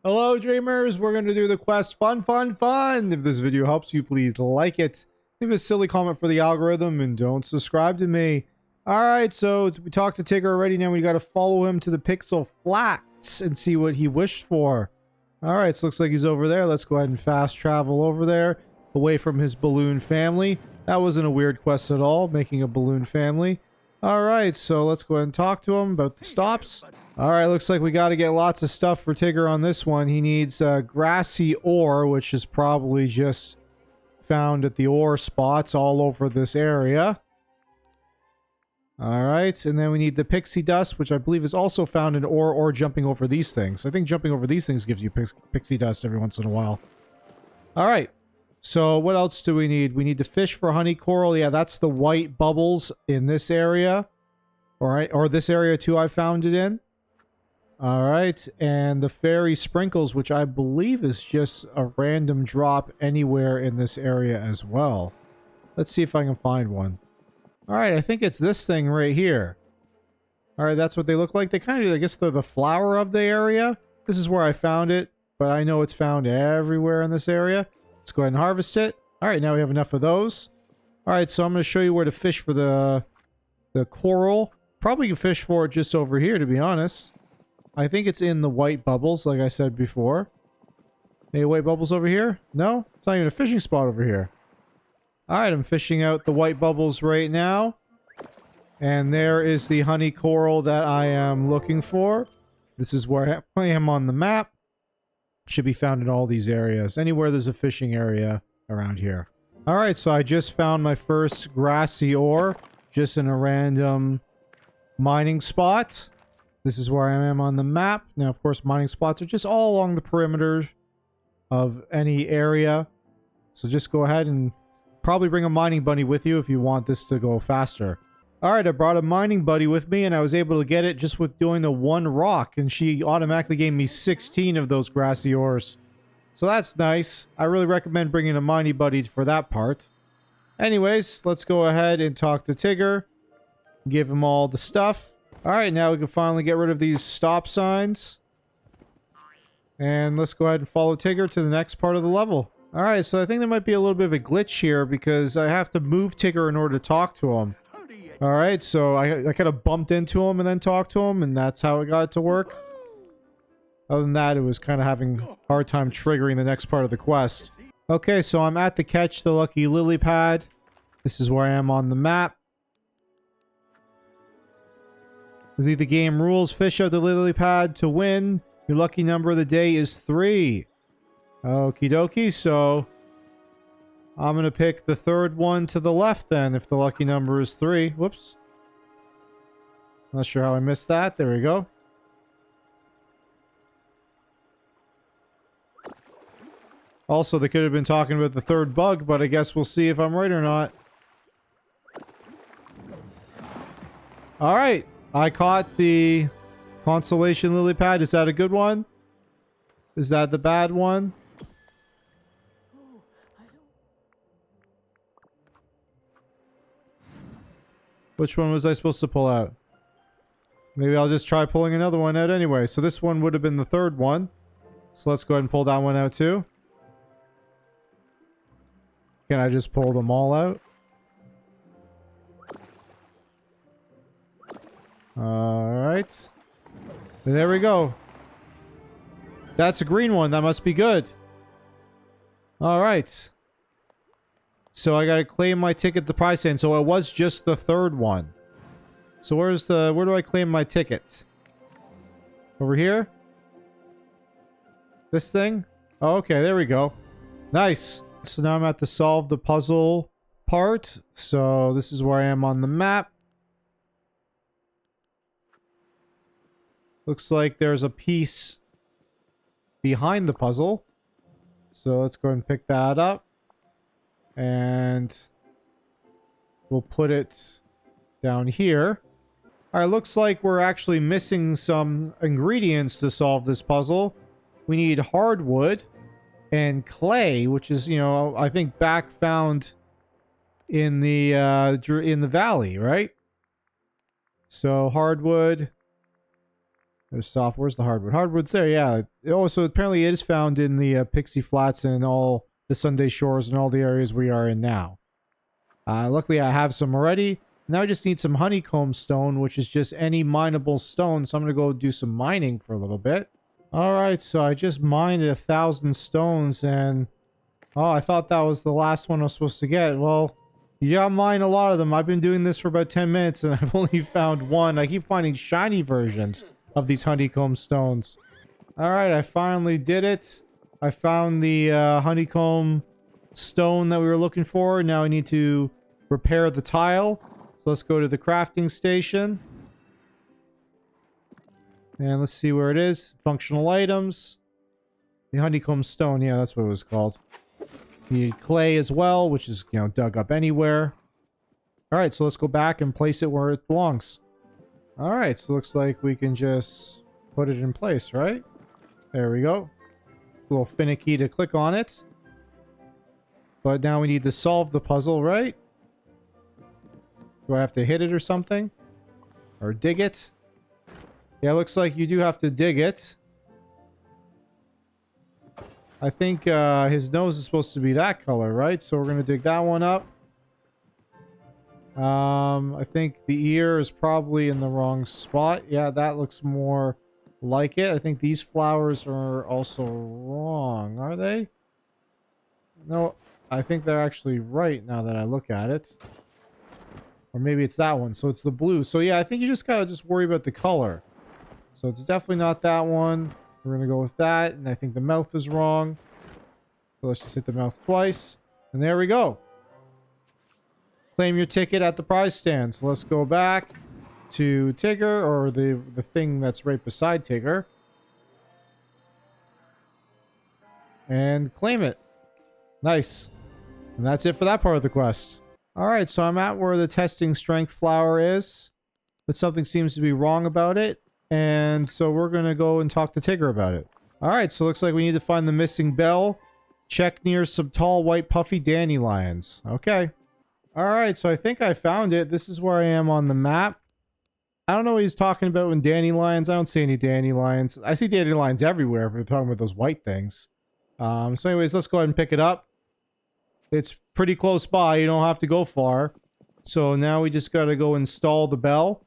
Hello, dreamers. We're going to do the quest Fun, Fun, Fun. If this video helps you, please like it. Leave a silly comment for the algorithm and don't subscribe to me. Alright, so we talked to Tigger already. Now we got to follow him to the Pixel Flats and see what he wished for. Alright, so looks like he's over there. Let's go ahead and fast travel over there, away from his balloon family. That wasn't a weird quest at all, making a balloon family. Alright, so let's go ahead and talk to him about the stops. Alright, looks like we got to get lots of stuff for Tigger on this one. He needs grassy ore, which is probably just found at the ore spots all over this area. Alright, and then we need the pixie dust, which I believe is also found in ore or jumping over these things. I think jumping over these things gives you pixie dust every once in a while. Alright, so what else do we need? We need to fish for honey coral. Yeah, that's the white bubbles in this area. Alright, or this area too I found it in. Alright, and the fairy sprinkles, which I believe is just a random drop anywhere in this area as well. Let's see if I can find one. Alright, I think it's this thing right here. Alright, that's what they look like. They kind of, I guess they're the flower of the area. This is where I found it, but I know it's found everywhere in this area. Let's go ahead and harvest it. Alright, now we have enough of those. Alright, so I'm going to show you where to fish for the coral. Probably can fish for it just over here, to be honest. I think it's in the white bubbles, like I said before. Any white bubbles over here? No? It's not even a fishing spot over here. Alright, I'm fishing out the white bubbles right now. And there is the honey coral that I am looking for. This is where I am on the map. Should be found in all these areas. Anywhere there's a fishing area around here. Alright, so I just found my first grassy ore. Just in a random mining spot. This is where I am on the map. Now, of course, mining spots are just all along the perimeter of any area. So just go ahead and probably bring a mining bunny with you if you want this to go faster. Alright, I brought a mining buddy with me and I was able to get it just with doing the one rock. And she automatically gave me 16 of those grassy ores. So that's nice. I really recommend bringing a mining buddy for that part. Anyways, let's go ahead and talk to Tigger. Give him all the stuff. Alright, now we can finally get rid of these stop signs. And let's go ahead and follow Tigger to the next part of the level. Alright, so I think there might be a little bit of a glitch here because I have to move Tigger in order to talk to him. Alright, so I kind of bumped into him and then talked to him, and that's how it got it to work. Other than that, it was kind of having a hard time triggering the next part of the quest. Okay, so I'm at the Catch the Lucky Lily Pad. This is where I am on the map. See the game rules. Fish out the lily pad to win. Your lucky number of the day is 3. Okie dokie. So I'm going to pick the third one to the left then if the lucky number is 3. Whoops. Not sure how I missed that. There we go. Also, they could have been talking about the third bug, but I guess we'll see if I'm right or not. Alright. I caught the Constellation Lily Pad. Is that a good one? Is that the bad one? Which one was I supposed to pull out? Maybe I'll just try pulling another one out anyway. So this one would have been the third one. So let's go ahead and pull that one out too. Can I just pull them all out? Alright. And there we go. That's a green one. That must be good. Alright. So I gotta claim my ticket to prize stand. So it was just the third one. So where do I claim my ticket? Over here? This thing? Oh, okay, there we go. Nice. So now I'm at the solve the puzzle part. So this is where I am on the map. Looks like there's a piece behind the puzzle. So let's go ahead and pick that up. And we'll put it down here. Alright, looks like we're actually missing some ingredients to solve this puzzle. We need hardwood and clay, which is, you know, I think back found in the valley, right? So hardwood There's soft. Where's the hardwood? Hardwood's there, yeah. Oh, so apparently it is found in the Pixie Flats and all the Sunday Shores and all the areas we are in now. Luckily, I have some already. Now I just need some honeycomb stone, which is just any mineable stone. So I'm going to go do some mining for a little bit. All right, so I just mined 1,000 stones and... Oh, I thought that was the last one I was supposed to get. Well, you gotta mine a lot of them. I've been doing this for about 10 minutes and I've only found one. I keep finding shiny versions of these honeycomb stones. All right, I finally did it. I found the honeycomb stone that we were looking for. Now I need to repair the tile. So let's go to the crafting station. And let's see where it is. Functional items. The honeycomb stone. Yeah, that's what it was called. You need clay as well, which is, you know, dug up anywhere. All right, so let's go back and place it where it belongs. All right, so looks like we can just put it in place, right? There we go. A little finicky to click on it. But now we need to solve the puzzle, right? Do I have to hit it or something? Or dig it? Yeah, looks like you do have to dig it. I think his nose is supposed to be that color, right? So we're going to dig that one up. I think the ear is probably in the wrong spot. Yeah, that looks more like it. I think these flowers are also wrong, are they? No, I think they're actually right now that I look at it. Or maybe it's that one. So it's the blue. So yeah, I think you just gotta just worry about the color. So it's definitely not that one. We're gonna go with that. And I think the mouth is wrong. So let's just hit the mouth twice. And there we go. Claim your ticket at the prize stand. So let's go back to Tigger, or the thing that's right beside Tigger. And claim it. Nice. And that's it for that part of the quest. Alright, so I'm at where the testing strength flower is. But something seems to be wrong about it. And so we're going to go and talk to Tigger about it. Alright, so looks like we need to find the missing bell. Check near some tall, white, puffy dandelions. Okay. Alright, so I think I found it. This is where I am on the map. I don't know what he's talking about with dandelions. I don't see any dandelions. I see dandelions everywhere if we're talking about those white things. So anyways, let's go ahead and pick it up. It's pretty close by. You don't have to go far. So now we just got to go install the bell.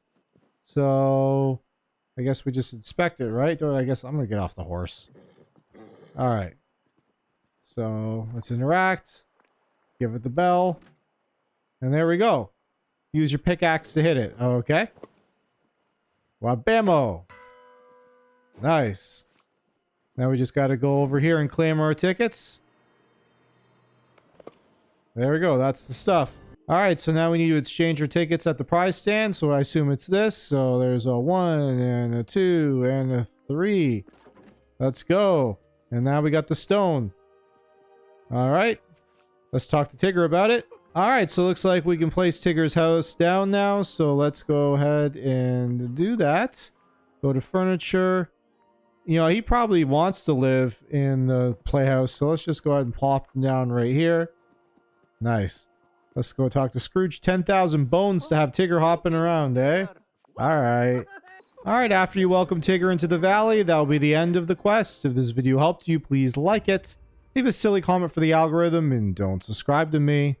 So I guess we just inspect it, right? Or I guess I'm going to get off the horse. Alright. So let's interact. Give it the bell. And there we go. Use your pickaxe to hit it. Okay. Wabamo. Nice. Now we just got to go over here and claim our tickets. There we go. That's the stuff. Alright, so now we need to exchange our tickets at the prize stand. So I assume it's this. So there's a 1 and a 2 and a 3. Let's go. And now we got the stone. Alright. Let's talk to Tigger about it. Alright, so looks like we can place Tigger's house down now. So let's go ahead and do that. Go to furniture. You know, he probably wants to live in the playhouse. So let's just go ahead and pop him down right here. Nice. Let's go talk to Scrooge. 10,000 bones to have Tigger hopping around, eh? Alright. Alright, after you welcome Tigger into the valley, that'll be the end of the quest. If this video helped you, please like it. Leave a silly comment for the algorithm and don't subscribe to me.